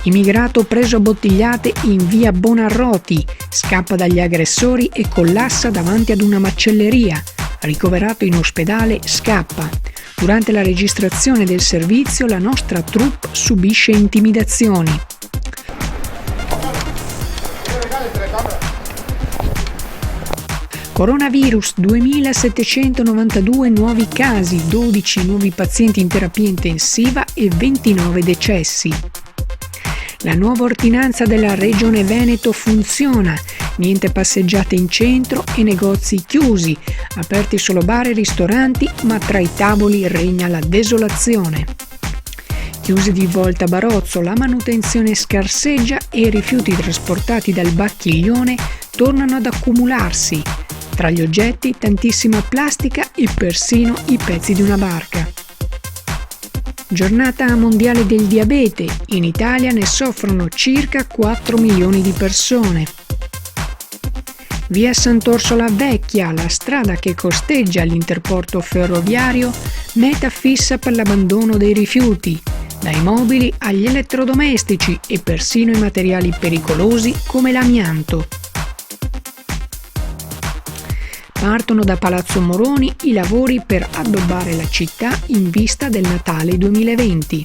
Immigrato preso a bottigliate in via Bonarroti, scappa dagli aggressori e collassa davanti ad una macelleria. Ricoverato in ospedale, scappa. Durante la registrazione del servizio la nostra troupe subisce intimidazioni. Coronavirus, 2792 nuovi casi, 12 nuovi pazienti in terapia intensiva e 29 decessi. La nuova ordinanza della Regione Veneto funziona, niente passeggiate in centro e negozi chiusi, aperti solo bar e ristoranti, ma tra i tavoli regna la desolazione. Chiusi di volta a Barozzo, la manutenzione scarseggia e i rifiuti trasportati dal Bacchiglione tornano ad accumularsi. Tra gli oggetti tantissima plastica e persino i pezzi di una barca. Giornata mondiale del diabete. In Italia ne soffrono circa 4 milioni di persone. Via Sant'Orsola Vecchia, la strada che costeggia l'interporto ferroviario, meta fissa per l'abbandono dei rifiuti, dai mobili agli elettrodomestici e persino i materiali pericolosi come l'amianto. Partono da Palazzo Moroni i lavori per addobbare la città in vista del Natale 2020.